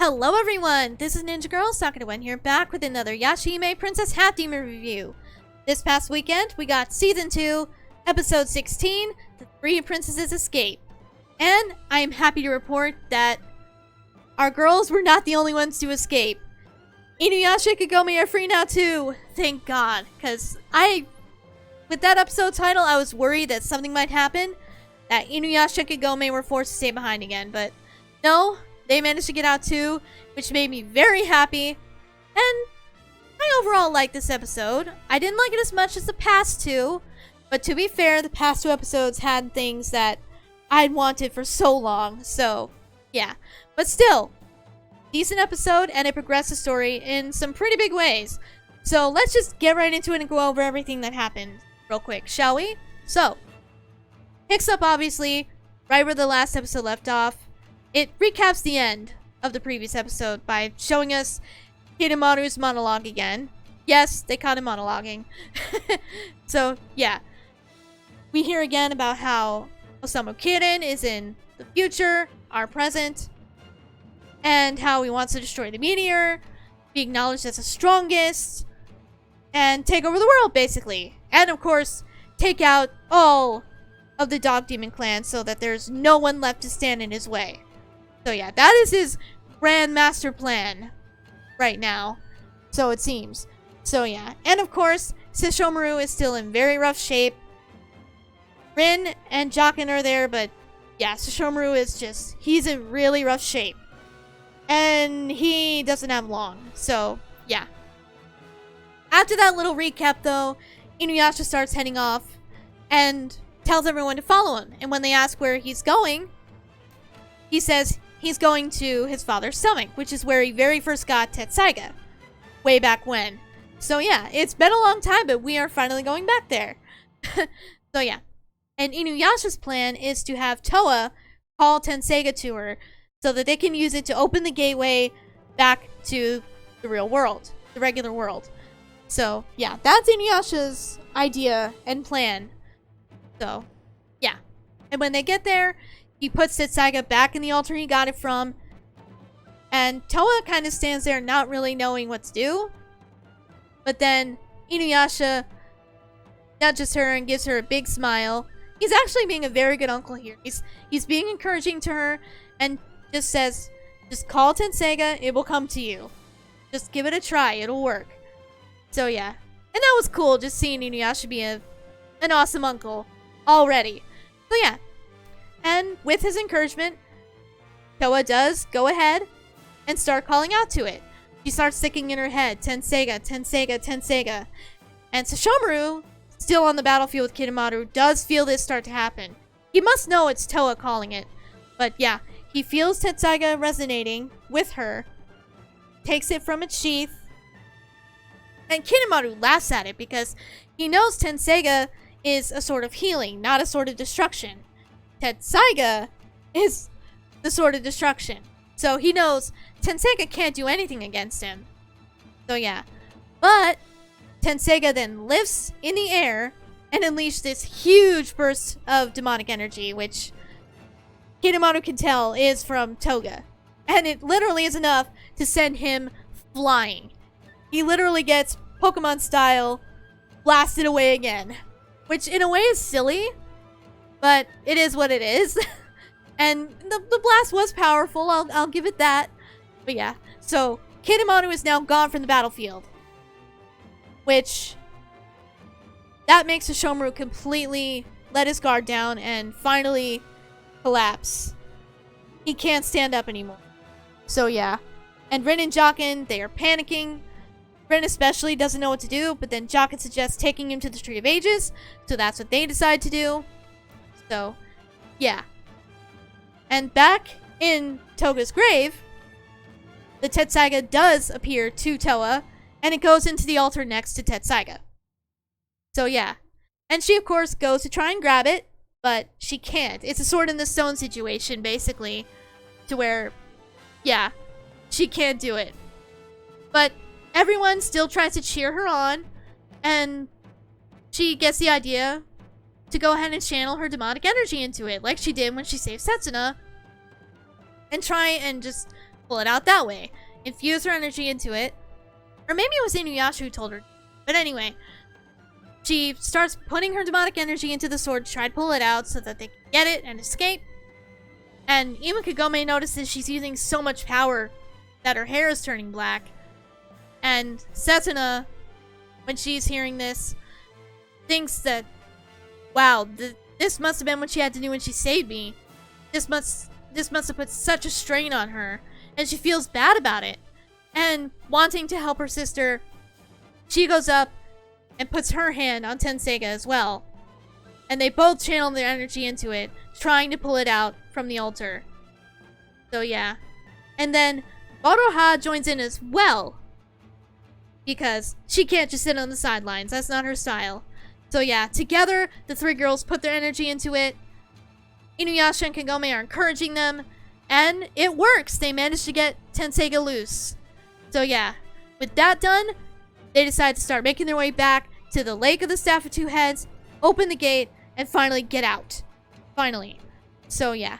Hello everyone, this is Ninja Girl, Sakura here, back with another Yashahime Princess Half Demon review. This past weekend, we got Season 2, Episode 16, The Three Princesses Escape. And I am happy to report that our girls were not the only ones to escape. Inuyasha and Kagome are free now too, thank God, because with that episode title, I was worried that something might happen, that Inuyasha and Kagome were forced to stay behind again, but no. They managed to get out too, which made me very happy. And I overall liked this episode. I didn't like it as much as the past two, but to be fair, the past two episodes had things that I'd wanted for so long, so yeah. But still, decent episode, and it progressed the story in some pretty big ways. So let's just get right into it and go over everything that happened real quick, shall we? So, picks up obviously right where the last episode left off. It recaps the end of the previous episode by showing us Hidemaru's monologue again. Yes, they caught him monologuing. So, yeah. We hear again about how Osamu Kirin is in the future, our present, and how he wants to destroy the meteor, be acknowledged as the strongest, and take over the world, basically. And, of course, take out all of the Dog Demon clan so that there's no one left to stand in his way. So yeah, that is his grand master plan right now. So it seems. So yeah. And of course, Sesshomaru is still in very rough shape. Rin and Jaken are there, but yeah, Sesshomaru is just, he's in really rough shape. And he doesn't have long. So yeah. After that little recap though, Inuyasha starts heading off and tells everyone to follow him. And when they ask where he's going, he says he's going to his father's stomach, which is where he very first got Tetsaiga, way back when. So yeah, it's been a long time, but we are finally going back there. So yeah. And Inuyasha's plan is to have Towa call Tenseiga to her so that they can use it to open the gateway back to the real world, the regular world. So yeah, that's Inuyasha's idea and plan. So yeah. And when they get there, he puts Tetsaiga back in the altar he got it from. And Towa kind of stands there not really knowing what to do. But then Inuyasha nudges her and gives her a big smile. He's actually being a very good uncle here. He's being encouraging to her and just says, just call Tenseiga, it will come to you. Just give it a try, it'll work. So yeah. And that was cool, just seeing Inuyasha be an awesome uncle already. So yeah. And with his encouragement, Towa does go ahead and start calling out to it. She starts sticking in her head, Tenseiga, Tenseiga, Tenseiga. And Sesshomaru, still on the battlefield with Hidemaru, does feel this start to happen. He must know it's Towa calling it. But yeah, he feels Tenseiga resonating with her, takes it from its sheath, and Hidemaru laughs at it because he knows Tenseiga is a sort of healing, not a sort of destruction. Tetsaiga is the sword of destruction. So he knows Tenseiga can't do anything against him. So yeah. But Tenseiga then lifts in the air and unleashes this huge burst of demonic energy, which Hidemaru can tell is from Toga. And it literally is enough to send him flying. He literally gets Pokemon style blasted away again. Which in a way is silly. But it is what it is. And the blast was powerful, I'll give it that. But yeah, so Hidemaru is now gone from the battlefield. Which, that makes Sesshomaru completely let his guard down and finally collapse. He can't stand up anymore. So yeah. And Rin and Jaken, they are panicking. Rin especially doesn't know what to do, but then Jaken suggests taking him to the Tree of Ages. So that's what they decide to do. So, yeah. And back in Toga's grave, the Tetsaiga does appear to Towa, and it goes into the altar next to Tetsaiga. So, yeah. And she, of course, goes to try and grab it, but she can't. It's a sword in the stone situation, basically, to where, yeah, she can't do it. But everyone still tries to cheer her on, and she gets the idea to go ahead and channel her demonic energy into it, like she did when she saved Setsuna, and try and just pull it out that way. Infuse her energy into it. Or maybe it was Inuyasha who told her. But anyway, she starts putting her demonic energy into the sword to try to pull it out so that they can get it and escape. And even Kagome notices she's using so much power that her hair is turning black. And Setsuna, when she's hearing this, thinks that, wow, this must have been what she had to do when she saved me. This must have put such a strain on her. And she feels bad about it. And wanting to help her sister, she goes up and puts her hand on Tenseiga as well. And they both channel their energy into it, trying to pull it out from the altar. So yeah. And then Moroha joins in as well. Because she can't just sit on the sidelines. That's not her style. So yeah, together, the three girls put their energy into it. Inuyasha and Kagome are encouraging them. And it works! They managed to get Tenseiga loose. So yeah, with that done, they decide to start making their way back to the Lake of the Staff of Two Heads, open the gate, and finally get out. Finally. So yeah.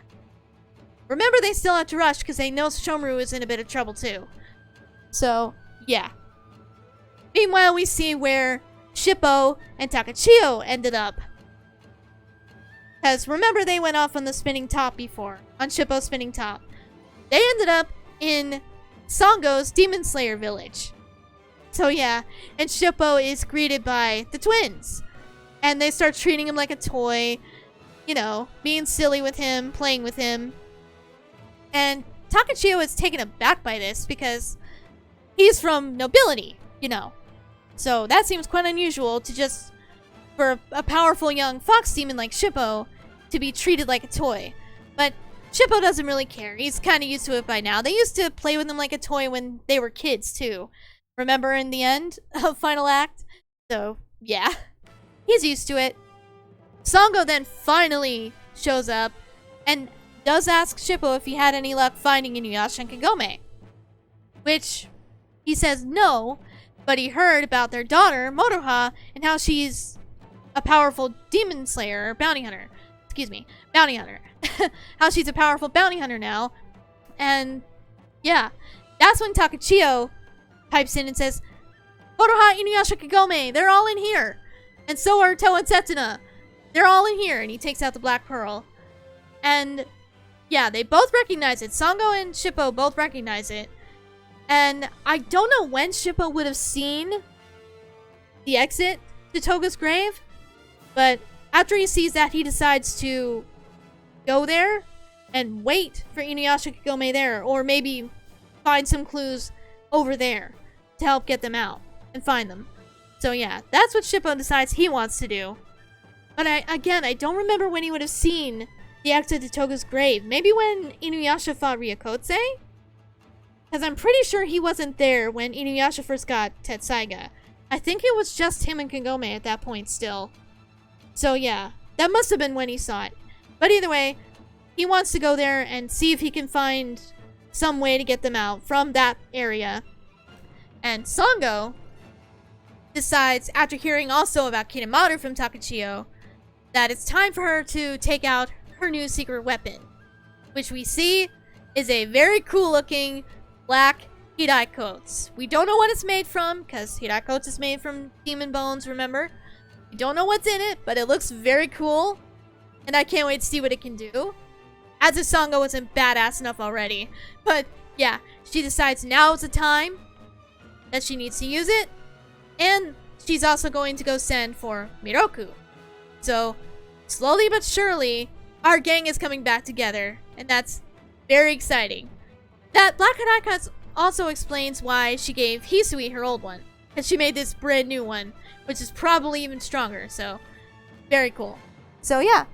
Remember, they still have to rush because they know Shomuru is in a bit of trouble too. So, yeah. Meanwhile, we see where Shippo and Takachio ended up. Because remember, they went off on the spinning top before. On Shippo's spinning top. They ended up in Sango's Demon Slayer village. So yeah, and Shippo is greeted by the twins. And they start treating him like a toy. You know, being silly with him, playing with him. And Takachio is taken aback by this because he's from nobility, you know. So that seems quite unusual to just, for a powerful young fox demon like Shippo, to be treated like a toy. But Shippo doesn't really care. He's kind of used to it by now. They used to play with him like a toy when they were kids, too. Remember in the end of Final Act? So, yeah. He's used to it. Sango then finally shows up and does ask Shippo if he had any luck finding Inuyasha and Kagome. Which, he says no, but he heard about their daughter, Moroha, and how she's a powerful demon slayer, or bounty hunter. Excuse me, bounty hunter. How she's a powerful bounty hunter now. And, yeah. That's when Takachio pipes in and says, Moroha, Inuyasha, Kagome, they're all in here. And so are Towa and Setsuna. They're all in here. And he takes out the Black Pearl. And, yeah, they both recognize it. Sango and Shippo both recognize it. And I don't know when Shippo would have seen the exit to Toga's grave. But after he sees that, he decides to go there and wait for Inuyasha and Kagome there. Or maybe find some clues over there to help get them out and find them. So yeah, that's what Shippo decides he wants to do. But I don't remember when he would have seen the exit to Toga's grave. Maybe when Inuyasha fought Ryukotse? Because I'm pretty sure he wasn't there when Inuyasha first got Tetsaiga. I think it was just him and Kagome at that point still. So yeah, that must have been when he saw it. But either way, he wants to go there and see if he can find some way to get them out from that area. And Sango decides, after hearing also about Kinemaru from Takachio, that it's time for her to take out her new secret weapon, which we see is a very cool looking black Hiraikotes. We don't know what it's made from, because Hiraikotes is made from demon bones, remember? We don't know what's in it, but it looks very cool, and I can't wait to see what it can do. As if Sango wasn't badass enough already. But yeah, she decides now is the time that she needs to use it, and she's also going to go send for Miroku. So, slowly but surely, our gang is coming back together, and that's very exciting. That Black Hiraikotes also explains why she gave Hisui her old one, because she made this brand new one, which is probably even stronger, so very cool. So yeah,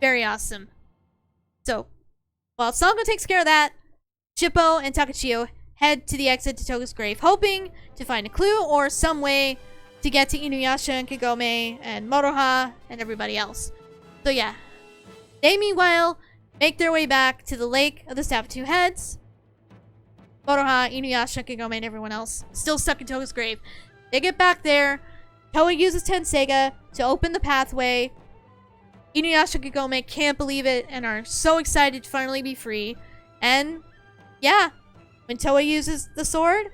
very awesome. So, while Sango takes care of that, Shippo and Takachio head to the exit to Toga's grave, hoping to find a clue or some way to get to Inuyasha and Kagome and Moroha and everybody else. So yeah, they meanwhile make their way back to the Lake of the Staff of Two Heads. Moroha, Inuyasha, Kagome, and everyone else still stuck in Toga's grave. They get back there. Towa uses Tenseiga to open the pathway. Inuyasha and Kagome can't believe it and are so excited to finally be free. And yeah, when Towa uses the sword,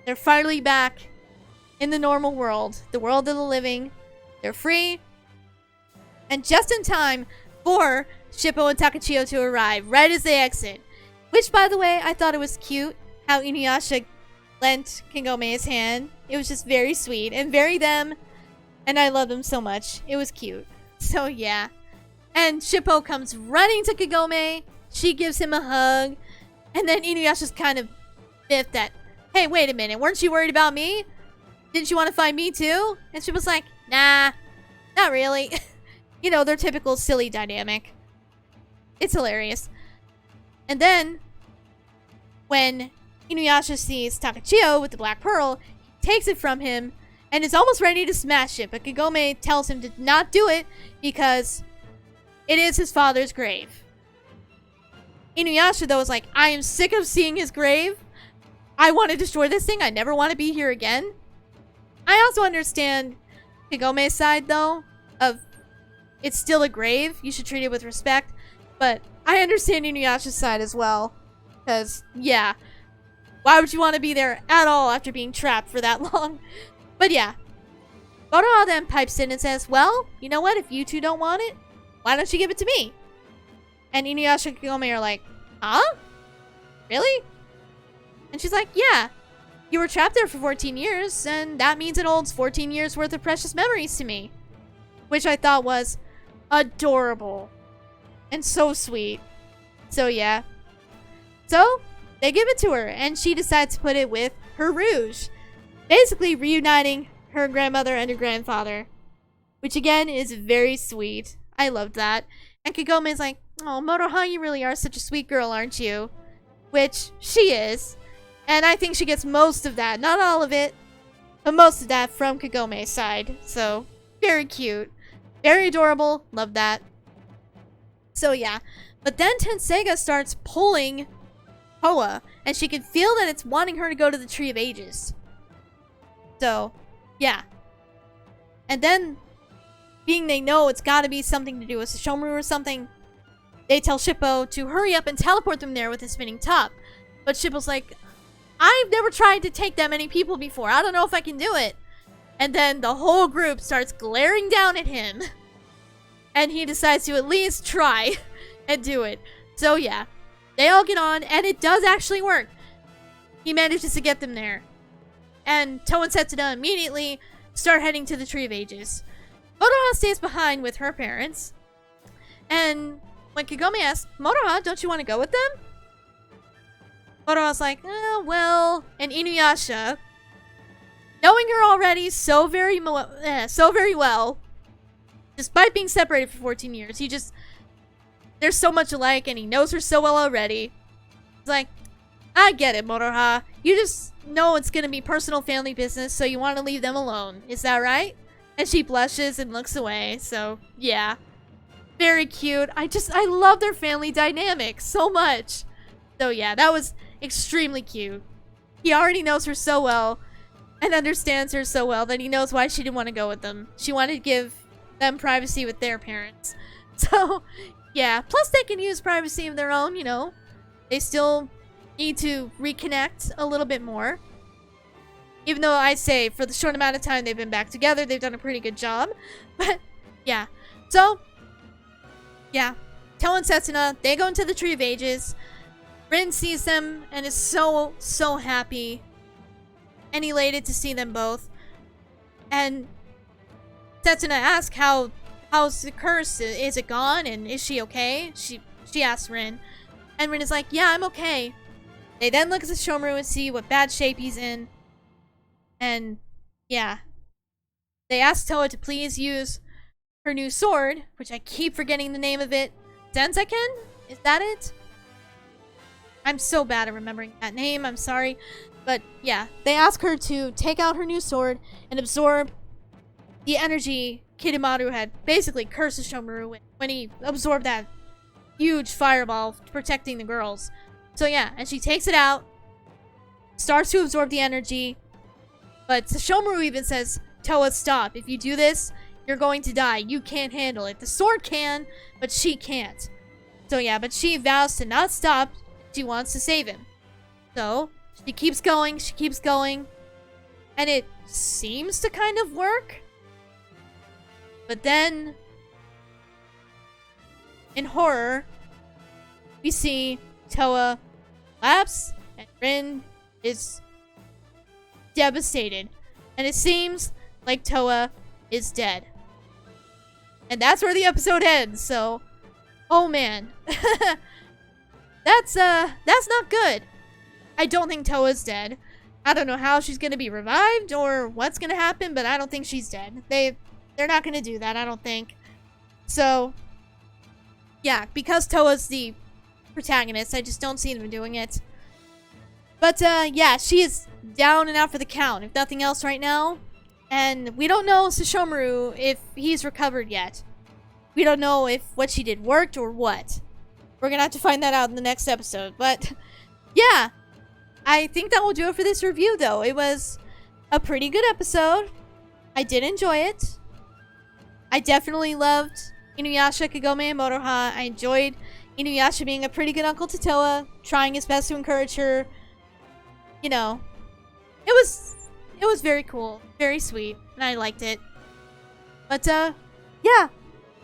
they're finally back in the normal world. The world of the living. They're free. And just in time for Shippo and Takachio to arrive, right as they exit. Which, by the way, I thought it was cute how Inuyasha lent Kagome his hand. It was just very sweet and very them. And I love them so much. It was cute. So, yeah. And Shippo comes running to Kagome. She gives him a hug. And then Inuyasha's kind of biffed that, hey, wait a minute. Weren't you worried about me? Didn't you want to find me too? And Shippo's like, nah, not really. You know, their typical silly dynamic. It's hilarious. And then, when Inuyasha sees Takachio with the Black Pearl, he takes it from him and is almost ready to smash it. But Kagome tells him to not do it because it is his father's grave. Inuyasha, though, is like, I am sick of seeing his grave. I want to destroy this thing. I never want to be here again. I also understand Kagome's side, though, of it's still a grave. You should treat it with respect. But I understand Inuyasha's side as well. Because, yeah. Why would you want to be there at all after being trapped for that long? But yeah. Moroha then pipes in and says, well, you know what? If you two don't want it, why don't you give it to me? And Inuyasha and Kagome are like, huh? Really? And she's like, yeah. You were trapped there for 14 years, and that means it holds 14 years worth of precious memories to me. Which I thought was adorable. And so sweet. So yeah. So, they give it to her, and she decides to put it with her rouge. Basically reuniting her grandmother and her grandfather. Which again is very sweet. I loved that. And Kagome is like, oh, Moroha, you really are such a sweet girl, aren't you? Which she is. And I think she gets most of that. Not all of it, but most of that from Kagome's side. So, very cute. Very adorable. Love that. So, yeah. But then Tenseiga starts pulling Towa, and she can feel that it's wanting her to go to the Tree of Ages. So, yeah. And then, being they know it's gotta be something to do with Sesshomaru or something, they tell Shippo to hurry up and teleport them there with a spinning top. But Shippo's like, I've never tried to take that many people before. I don't know if I can do it. And then the whole group starts glaring down at him. And he decides to at least try and do it. So yeah, they all get on, and it does actually work. He manages to get them there. And Towa and Setsuna immediately start heading to the Tree of Ages. Moroha stays behind with her parents. And when Kagome asks, Moroha, don't you want to go with them? Moroha's like, well... And Inuyasha, knowing her already so very well, despite being separated for 14 years, they're so much alike, and he knows her so well already. He's like, I get it, Moroha. You just know it's gonna be personal family business, so you want to leave them alone. Is that right? And she blushes and looks away, so yeah. Very cute. I love their family dynamic so much. So yeah, that was extremely cute. He already knows her so well and understands her so well that he knows why she didn't want to go with them. She wanted to give them privacy with their parents. So, yeah. Plus, they can use privacy of their own, you know. They still need to reconnect a little bit more. Even though I'd say for the short amount of time they've been back together, they've done a pretty good job. But, yeah. So, yeah. Towa and Setsuna, they go into the Tree of Ages. Rin sees them and is so, so happy and elated to see them both. And Setsuna asks how's the curse? Is it gone? And is she okay? She asks Rin. And Rin is like, yeah, I'm okay. They then look at the Sesshomaru and see what bad shape he's in. And, yeah. They ask Towa to please use her new sword, which I keep forgetting the name of it. Zenzaken? Is that it? I'm so bad at remembering that name, I'm sorry. But yeah, they ask her to take out her new sword and absorb the energy Kidamaru had basically cursed Sesshomaru with when he absorbed that huge fireball protecting the girls. So yeah, and she takes it out, starts to absorb the energy, but Sesshomaru even says, Towa, stop. If you do this, you're going to die. You can't handle it. The sword can, but she can't. So yeah, but she vows to not stop. she wants to save him. So, she keeps going, and it seems to kind of work. But then, in horror, we see Towa collapse, and Rin is devastated. And it seems like Towa is dead. And that's where the episode ends, so... Oh man. That's not good. I don't think Towa's dead. I don't know how she's gonna be revived or what's gonna happen, but I don't think she's dead. They're not gonna do that, I don't think. So, yeah, because Towa's the protagonist, I just don't see them doing it. But, yeah, she is down and out for the count, if nothing else right now. And we don't know Sesshomaru if he's recovered yet. We don't know if what she did worked or what. We're gonna have to find that out in the next episode. But, yeah, I think that will do it for this review, though. It was a pretty good episode. I did enjoy it. I definitely loved Inuyasha, Kagome, and Moroha. I enjoyed Inuyasha being a pretty good uncle to Towa, trying his best to encourage her. You know, it was very cool, very sweet, and I liked it. But, yeah,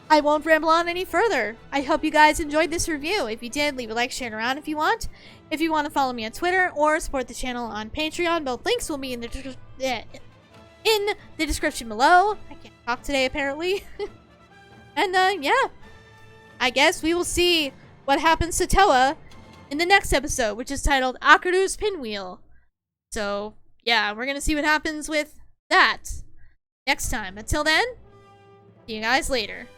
I won't ramble on any further. I hope you guys enjoyed this review. If you did, leave a like, share it around if you want. If you want to follow me on Twitter or support the channel on Patreon, both links will be in the description below. I can't talk today, apparently. And, yeah, I guess we will see what happens to Towa in the next episode, which is titled Akaru's Pinwheel. So, yeah, we're gonna see what happens with that next time. Until then, see you guys later.